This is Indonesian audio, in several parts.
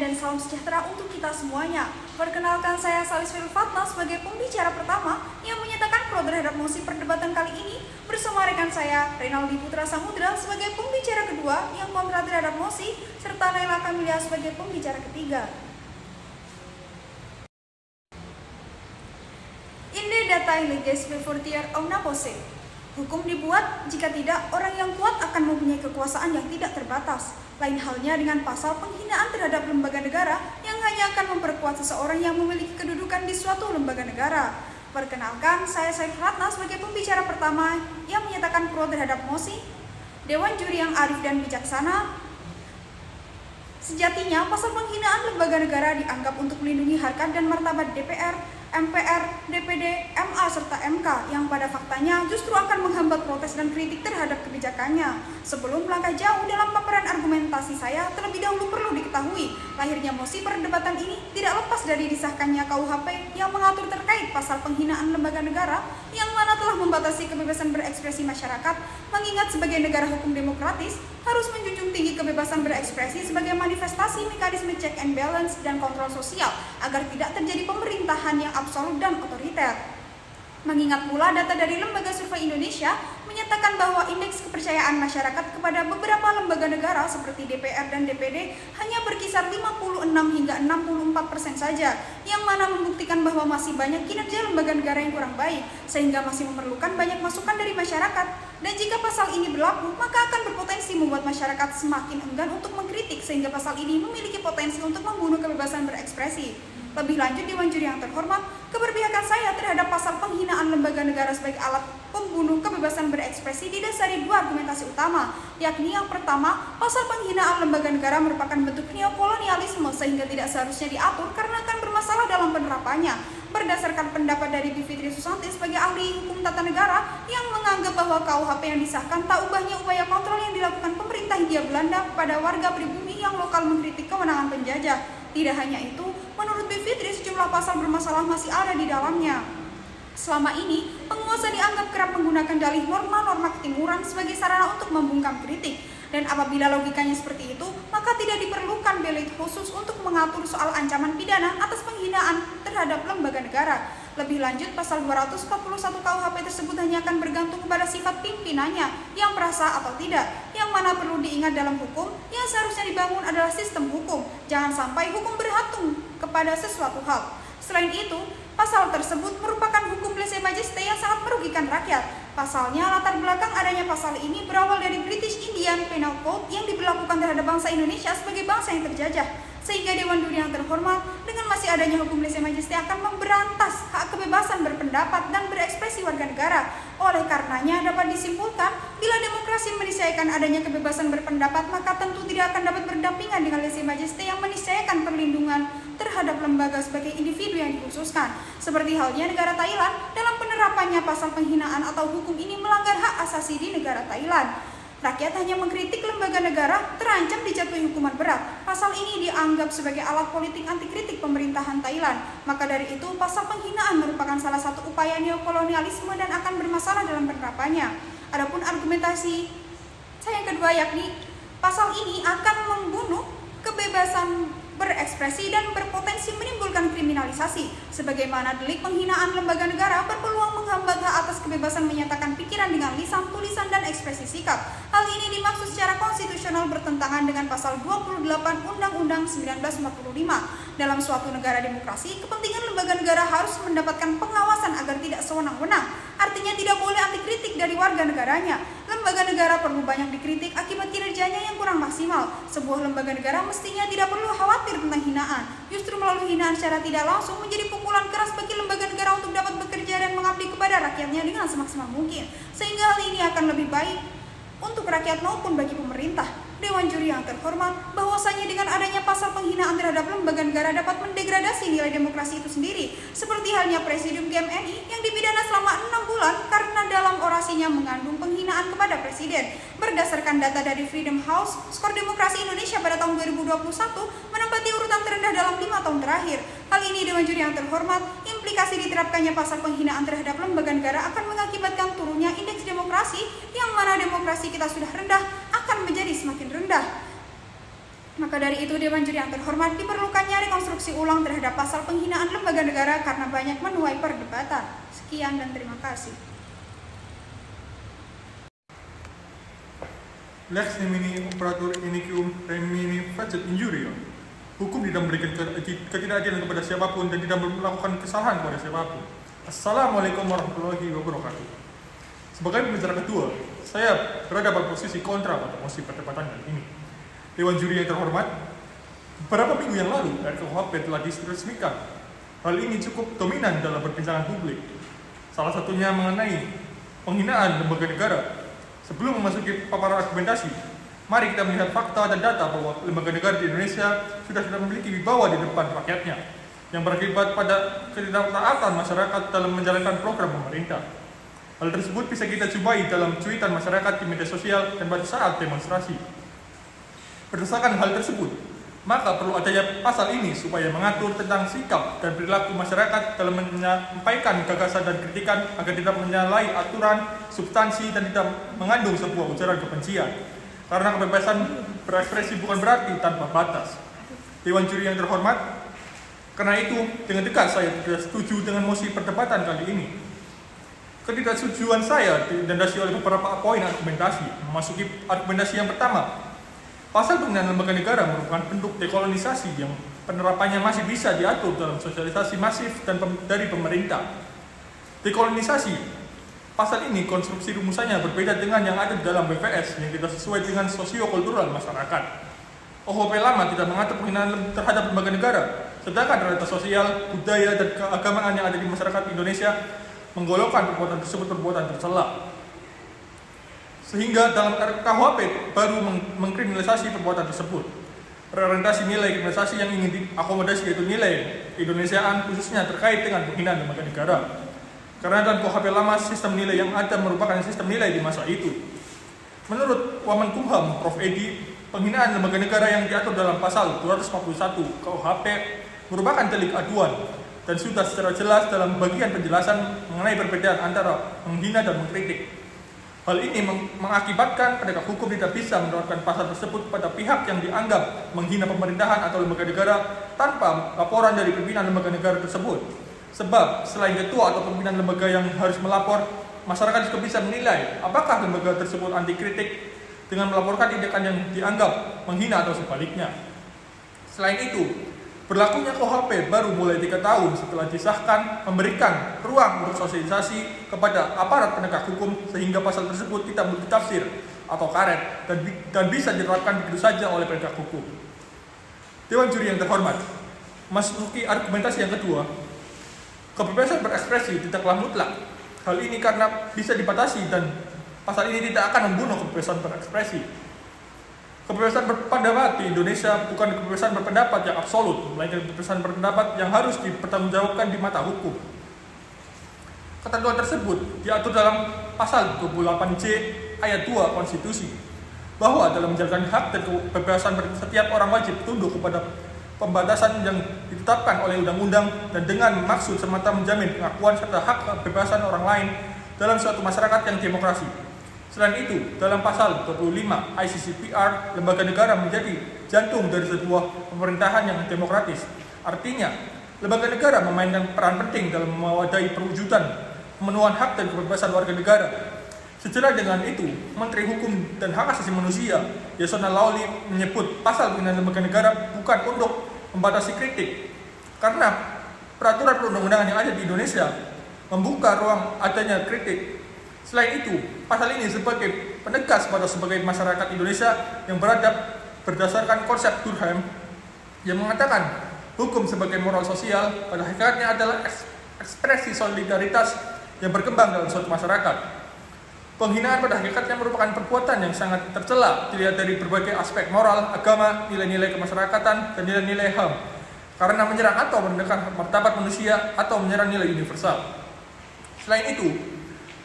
dan salam sejahtera untuk kita semuanya. Perkenalkan, saya Salisfirul Fatna sebagai pembicara pertama yang menyatakan pro terhadap mosi perdebatan kali ini, bersama rekan saya Renaldi Putra Samudra sebagai pembicara kedua yang kontra terhadap mosi, serta Naila Kamilia sebagai pembicara ketiga. Inde datai leges befortier omna pose. Hukum dibuat, jika tidak, orang yang kuat akan mempunyai kekuasaan yang tidak terbatas. Lain halnya dengan pasal penghinaan terhadap lembaga negara yang hanya akan memperkuat seseorang yang memiliki kedudukan di suatu lembaga negara. Perkenalkan, saya Saif Ratna sebagai pembicara pertama yang menyatakan pro terhadap mosi. Dewan Juri yang arif dan bijaksana. Sejatinya, pasal penghinaan lembaga negara dianggap untuk melindungi harkat dan martabat DPR, MPR, DPD, MA, serta MK yang pada faktanya justru akan menghambat protes dan kritik terhadap kebijakannya. Sebelum melangkah jauh dalam paparan argumentasi saya, terlebih dahulu perlu diketahui, lahirnya mosi perdebatan ini tidak lepas dari disahkannya KUHP yang mengatur terkait pasal penghinaan lembaga negara yang mana telah membatasi kebebasan berekspresi masyarakat, mengingat sebagai negara hukum demokratis harus menjunjung tinggi kebebasan berekspresi sebagai manifestasi mekanisme check and balance dan kontrol sosial agar tidak terjadi pemerintahan yang absolut dan otoriter. Mengingat pula data dari Lembaga Survei Indonesia menyatakan bahwa indeks kepercayaan masyarakat kepada beberapa lembaga negara seperti DPR dan DPD hanya berkisar 56 hingga 64% saja, yang mana membuktikan bahwa masih banyak kinerja lembaga negara yang kurang baik, sehingga masih memerlukan banyak masukan dari masyarakat. Dan jika pasal ini berlaku, maka akan berpotensi membuat masyarakat semakin enggan untuk mengkritik, sehingga pasal ini memiliki potensi untuk membunuh kebebasan berekspresi. Lebih lanjut, Dewan Juri yang terhormat, keberpihakan saya terhadap pasal penghinaan lembaga negara sebagai alat pembunuh kebebasan berekspresi didasari dua argumentasi utama, yakni yang pertama, pasal penghinaan lembaga negara merupakan bentuk neokolonialisme sehingga tidak seharusnya diatur karena akan bermasalah dalam penerapannya. Berdasarkan pendapat dari Bivitri Susanti sebagai ahli hukum tata negara yang menganggap bahwa KUHP yang disahkan tak ubahnya upaya kontrol yang dilakukan pemerintah Hindia Belanda pada warga pribumi yang lokal mengkritik kewenangan penjajah. Tidak hanya itu, menurut Bivitri sejumlah pasal bermasalah masih ada di dalamnya. Selama ini, penguasa dianggap kerap menggunakan dalih norma-norma ketimuran sebagai sarana untuk membungkam kritik. Dan apabila logikanya seperti itu, maka tidak diperlukan delik khusus untuk mengatur soal ancaman pidana atas penghinaan terhadap lembaga negara. Lebih lanjut, pasal 241 KUHP tersebut hanya akan bergantung kepada sifat pimpinannya yang perasa atau tidak. Yang mana perlu diingat dalam hukum, yang seharusnya dibangun adalah sistem hukum. Jangan sampai hukum bergantung kepada sesuatu hal. Selain itu, pasal tersebut merupakan hukum lese majeste yang sangat merugikan rakyat. Pasalnya, latar belakang adanya pasal ini berawal dari British Indian Penal Code yang diberlakukan terhadap bangsa Indonesia sebagai bangsa yang terjajah. Sehingga Dewan Juri yang terhormat dengan masih adanya hukum lese majeste akan memberantas hak kebebasan berpendapat dan berekspresi warga negara. Oleh karenanya dapat disimpulkan, bila demokrasi meniscayakan adanya kebebasan berpendapat, maka tentu tidak akan dapat berdampingan dengan lese majeste yang meniscayakan perlindungan terhadap lembaga sebagai individu yang dikhususkan. Seperti halnya negara Thailand, dalam penerapannya pasal penghinaan atau hukum ini melanggar hak asasi di negara Thailand. Rakyat hanya mengkritik lembaga negara terancam dijatuhi hukuman berat. Pasal ini dianggap sebagai alat politik anti kritik pemerintahan Thailand. Maka dari itu, pasal penghinaan merupakan salah satu upaya neokolonialisme dan akan bermasalah dalam penerapannya. Adapun argumentasi saya yang kedua, yakni pasal ini akan membunuh kebebasan berekspresi dan berpotensi menimbulkan kriminalisasi. Sebagaimana delik penghinaan lembaga negara berpeluang menghambat hak atas kebebasan menyatakan pikiran dengan lisan, tulisan, dan ekspresi sikap. Hal ini dimaksud secara konstitusional bertentangan dengan pasal 28 Undang-Undang 1945. Dalam suatu negara demokrasi, kepentingan lembaga negara harus mendapatkan pengawasan agar tidak sewenang-wenang. Artinya tidak boleh anti kritik dari warga negaranya. Lembaga negara perlu banyak dikritik akibat kinerjanya yang kurang maksimal. Sebuah lembaga negara mestinya tidak perlu khawatir tentang hinaan. Justru melalui hinaan secara tidak langsung menjadi pukulan keras bagi lembaga negara untuk dapat bekerja dan mengabdi kepada rakyatnya dengan semaksimal mungkin. Sehingga hal ini akan lebih baik untuk rakyat maupun bagi pemerintah. Dewan Juri yang terhormat, bahwasanya dengan adanya pasal penghinaan terhadap lembaga negara dapat mendegradasi nilai demokrasi itu sendiri, seperti halnya Presidium GMNI yang dipidana selama 6 bulan karena dalam orasinya mengandung penghinaan kepada Presiden. Berdasarkan data dari Freedom House, skor demokrasi Indonesia pada tahun 2021 menempati urutan terendah dalam 5 tahun terakhir. Hal ini, Dewan Juri yang terhormat, implikasi diterapkannya pasal penghinaan terhadap lembaga negara akan mengakibatkan turunnya indeks demokrasi, yang mana demokrasi kita sudah rendah akan menjadi semakin rendah. Maka dari itu, Dewan Juri yang terhormat, diperlukannya rekonstruksi ulang terhadap pasal penghinaan lembaga negara karena banyak menuai perdebatan. Sekian dan terima kasih. Lex nemini operator inicium remini facet injurio. Hukum tidak memberikan ketidakadilan kepada siapapun dan tidak melakukan kesalahan kepada siapapun. Assalamualaikum warahmatullahi wabarakatuh. Sebagai pembicara kedua, saya berada pada posisi kontra pada mosi perdebatan kali ini. Dewan Juri yang terhormat, beberapa minggu yang lalu RKUHP telah diresmikan. Hal ini cukup dominan dalam perbincangan publik. Salah satunya mengenai penghinaan lembaga negara. Sebelum memasuki paparan argumentasi, mari kita melihat fakta dan data bahwa lembaga negara di Indonesia sudah memiliki wibawa di depan rakyatnya, yang berakibat pada ketidaktaatan masyarakat dalam menjalankan program pemerintah. Hal tersebut bisa kita jumpai dalam cuitan masyarakat di media sosial dan pada saat demonstrasi. Berdasarkan hal tersebut, maka perlu adanya pasal ini supaya mengatur tentang sikap dan perilaku masyarakat dalam menyampaikan gagasan dan kritikan agar tidak menyalahi aturan, substansi, dan tidak mengandung sebuah ujaran kebencian. Karena kebebasan berekspresi bukan berarti tanpa batas. Dewan Juri yang terhormat, karena itu dengan tegas saya tidak setuju dengan mosi perdebatan kali ini. Ketidaksetujuan saya didasari oleh beberapa poin argumentasi. Memasuki argumentasi yang pertama, pasal penghinaan lembaga negara merupakan bentuk dekolonisasi yang penerapannya masih bisa diatur dalam sosialisasi masif dan dari pemerintah. Dekolonisasi, pasal ini konstruksi rumusannya berbeda dengan yang ada dalam BVS yang tidak sesuai dengan sosiokultural masyarakat. OHP lama tidak mengatur penghinaan terhadap lembaga negara, sedangkan realitas sosial, budaya, dan keagamaan yang ada di masyarakat Indonesia menggolongkan perbuatan tersebut perbuatan tercela. Sehingga dalam RKUHP baru mengkriminalisasi perbuatan tersebut. Reorientasi nilai kriminalisasi yang ingin diakomodasi yaitu nilai Indonesiaan khususnya terkait dengan penghinaan lembaga negara. Karena dalam KUHP lama sistem nilai yang ada merupakan sistem nilai di masa itu. Menurut Wamenkumham Prof. Edi, penghinaan lembaga negara yang diatur dalam pasal 241 KUHP merupakan delik aduan dan sudah secara jelas dalam bagian penjelasan mengenai perbedaan antara menghina dan mengkritik. Hal ini mengakibatkan penegak hukum tidak bisa menerapkan pasal tersebut pada pihak yang dianggap menghina pemerintahan atau lembaga negara tanpa laporan dari pimpinan lembaga negara tersebut. Sebab selain ketua atau pimpinan lembaga yang harus melapor, masyarakat juga bisa menilai apakah lembaga tersebut anti kritik dengan melaporkan tindakan yang dianggap menghina atau sebaliknya. Selain itu, berlakunya KUHP baru mulai 3 tahun setelah disahkan memberikan ruang untuk sosialisasi kepada aparat penegak hukum sehingga pasal tersebut tidak multitafsir atau karet dan bisa diterapkan begitu saja oleh penegak hukum. Dewan Juri yang terhormat, masuki argumentasi yang kedua, kebebasan berekspresi tidaklah mutlak. Hal ini karena bisa dibatasi dan pasal ini tidak akan membunuh kebebasan berekspresi. Kebebasan berpendapat di Indonesia bukan kebebasan berpendapat yang absolut, melainkan kebebasan berpendapat yang harus dipertanggungjawabkan di mata hukum. Ketentuan tersebut diatur dalam pasal 28C ayat 2 Konstitusi, bahwa dalam menjalankan hak dan kebebasan setiap orang wajib tunduk kepada pembatasan yang ditetapkan oleh undang-undang dan dengan maksud semata menjamin pengakuan serta hak kebebasan orang lain dalam suatu masyarakat yang demokrasi. Selain itu, dalam pasal 25 ICCPR, lembaga negara menjadi jantung dari sebuah pemerintahan yang demokratis. Artinya, lembaga negara memainkan peran penting dalam mewadahi perwujudan pemenuhan hak dan kebebasan warga negara. Sejalan dengan itu, Menteri Hukum dan Hak Asasi Manusia Yasona Lawli menyebut pasal penghinaan lembaga negara bukan untuk membatasi kritik, karena peraturan perundang-undangan yang ada di Indonesia membuka ruang adanya kritik. Selain itu, pasal ini sebagai penegas pada sebagai masyarakat Indonesia yang beradab berdasarkan konsep Durkheim yang mengatakan hukum sebagai moral sosial pada hakikatnya adalah ekspresi solidaritas yang berkembang dalam suatu masyarakat. Penghinaan pada hakikatnya merupakan perbuatan yang sangat tercela dilihat dari berbagai aspek moral, agama, nilai-nilai kemasyarakatan, dan nilai-nilai HAM karena menyerang atau merendahkan martabat manusia atau menyerang nilai universal. Selain itu,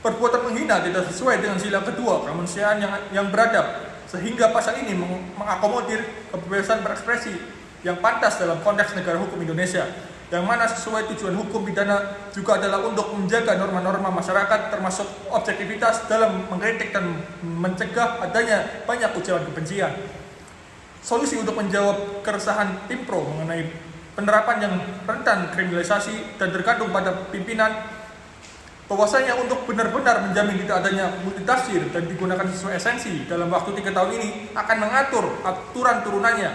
perbuatan menghina tidak sesuai dengan sila kedua kemanusiaan yang beradab, sehingga pasal ini mengakomodir kebebasan berekspresi yang pantas dalam konteks negara hukum Indonesia, yang mana sesuai tujuan hukum pidana juga adalah untuk menjaga norma-norma masyarakat termasuk objektivitas dalam mengkritik dan mencegah adanya banyak ujaran kebencian. solusi untuk menjawab keresahan tim pro mengenai penerapan yang rentan kriminalisasi dan tergantung pada pimpinan, bahwasanya untuk benar-benar menjamin tidak adanya multitafsir dan digunakan sesuai esensi dalam waktu 3 tahun ini akan mengatur aturan turunannya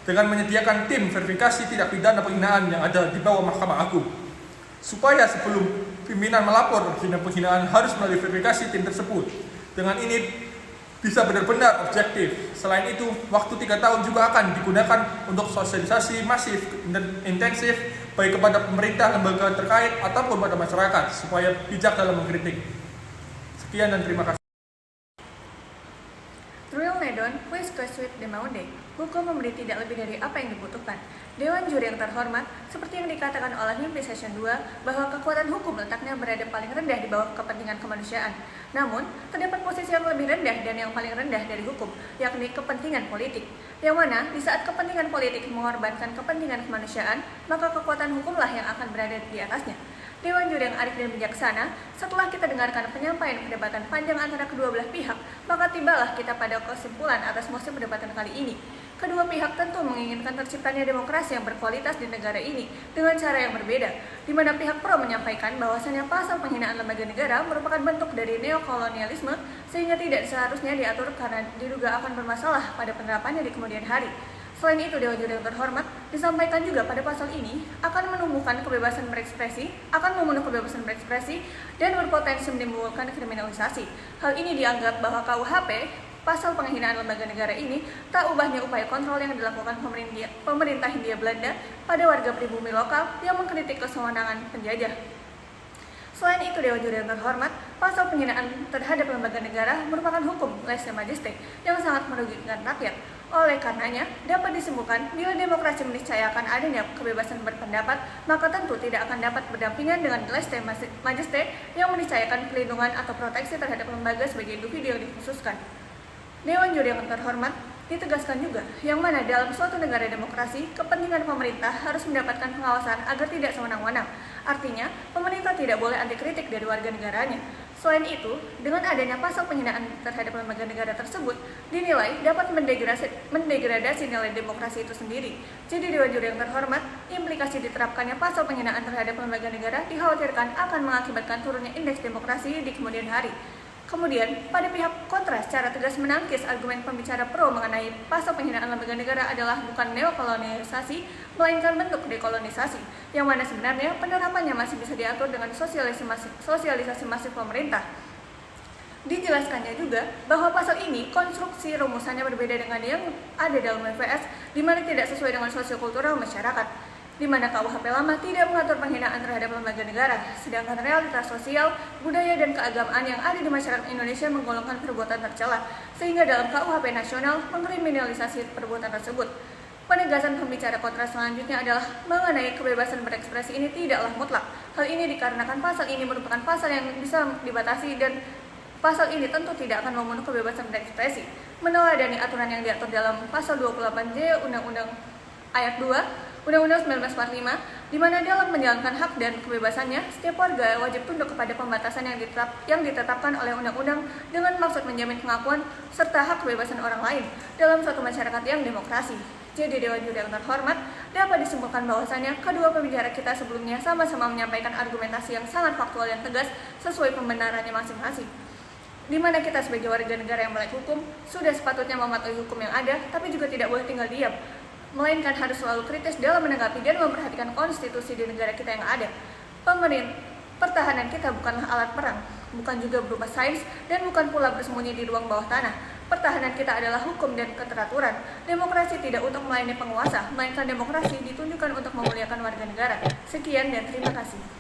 dengan menyediakan tim verifikasi tindak pidana penghinaan yang ada di bawah Mahkamah Agung, supaya sebelum pimpinan melapor penghinaan harus melalui verifikasi tim tersebut. Dengan ini bisa benar-benar objektif. Selain itu, waktu 3 tahun juga akan digunakan untuk sosialisasi masif dan intensif baik kepada pemerintah, lembaga terkait ataupun pada masyarakat supaya bijak dalam mengkritik. Sekian dan terima kasih. Real Nedon, West Coast with the Maunde. Hukum memberi tidak lebih dari apa yang dibutuhkan. Dewan Juri yang terhormat, seperti yang dikatakan oleh Mimpi Session 2, bahwa kekuatan hukum letaknya berada paling rendah di bawah kepentingan kemanusiaan. Namun, terdapat posisi yang lebih rendah dan yang paling rendah dari hukum, yakni kepentingan politik. Yang mana, di saat kepentingan politik mengorbankan kepentingan kemanusiaan, maka kekuatan hukumlah yang akan berada di atasnya. Dewan Juri yang arif dan bijaksana, setelah kita dengarkan penyampaian perdebatan panjang antara kedua belah pihak, maka tibalah kita pada kesimpulan atas musim perdebatan kali ini. Kedua pihak tentu menginginkan terciptanya demokrasi yang berkualitas di negara ini dengan cara yang berbeda, di mana pihak pro menyampaikan bahwasannya pasal penghinaan lembaga negara merupakan bentuk dari neokolonialisme sehingga tidak seharusnya diatur karena diduga akan bermasalah pada penerapannya di kemudian hari. Selain itu, Dewan Juri yang terhormat disampaikan juga pada pasal ini akan menumbuhkan kebebasan berekspresi, dan berpotensi menimbulkan kriminalisasi. Hal ini dianggap bahwa KUHP pasal penghinaan lembaga negara ini tak ubahnya upaya kontrol yang dilakukan pemerintah Hindia Belanda pada warga pribumi lokal yang mengkritik kesewenangan penjajah. Selain itu, Dewan Juri yang terhormat, pasal penghinaan terhadap lembaga negara merupakan hukum lese majeste yang sangat merugikan rakyat. Oleh karenanya, dapat disimpulkan bila demokrasi meniscayakan adanya kebebasan berpendapat, maka tentu tidak akan dapat berdampingan dengan lese majeste yang meniscayakan pelindungan atau proteksi terhadap lembaga sebagai individu yang dikhususkan. Dewan Juri yang terhormat ditegaskan juga, yang mana dalam suatu negara demokrasi, kepentingan pemerintah harus mendapatkan pengawasan agar tidak sewenang-wenang. Artinya, pemerintah tidak boleh anti kritik dari warga negaranya. Selain itu, dengan adanya pasal penghinaan terhadap lembaga negara tersebut, dinilai dapat mendegradasi nilai demokrasi itu sendiri. Jadi Dewan Juri yang terhormat, implikasi diterapkannya pasal penghinaan terhadap lembaga negara dikhawatirkan akan mengakibatkan turunnya indeks demokrasi di kemudian hari. Kemudian, pada pihak kontra secara tegas menangkis argumen pembicara pro mengenai pasal penghinaan lembaga negara adalah bukan neokolonialisasi, melainkan bentuk dekolonisasi, yang mana sebenarnya penerapannya masih bisa diatur dengan sosialisasi masif pemerintah. Dijelaskannya juga bahwa pasal ini konstruksi rumusannya berbeda dengan yang ada dalam WVS, di mana tidak sesuai dengan sosiokultural masyarakat, di mana KUHP lama tidak mengatur penghinaan terhadap lembaga negara, sedangkan realitas sosial, budaya, dan keagamaan yang ada di masyarakat Indonesia menggolongkan perbuatan tercela, sehingga dalam KUHP nasional mengkriminalisasi perbuatan tersebut. Penegasan pembicara kontra selanjutnya adalah mengenai kebebasan berekspresi ini tidaklah mutlak. Hal ini dikarenakan pasal ini merupakan pasal yang bisa dibatasi dan pasal ini tentu tidak akan memenuhi kebebasan berekspresi. Meneladani aturan yang diatur dalam pasal 28J Undang-Undang Ayat 2 Undang-Undang 1945, di mana dalam menjalankan hak dan kebebasannya, setiap warga wajib tunduk kepada pembatasan yang ditetapkan oleh undang-undang dengan maksud menjamin pengakuan serta hak kebebasan orang lain dalam suatu masyarakat yang demokrasi. Jadi Dewan Juri yang terhormat, dapat disimpulkan bahwasannya kedua pembicara kita sebelumnya sama-sama menyampaikan argumentasi yang sangat faktual dan tegas sesuai pembenarannya masing-masing. Di mana kita sebagai warga negara yang melek hukum sudah sepatutnya mematuhi hukum yang ada, tapi juga tidak boleh tinggal diam, melainkan harus selalu kritis dalam menanggapi dan memperhatikan konstitusi di negara kita yang ada. Pertahanan kita bukanlah alat perang, bukan juga berupa sains, dan bukan pula bersembunyi di ruang bawah tanah. Pertahanan kita adalah hukum dan keteraturan. Demokrasi tidak untuk melayani penguasa, melainkan demokrasi ditunjukkan untuk memuliakan warga negara. Sekian dan terima kasih.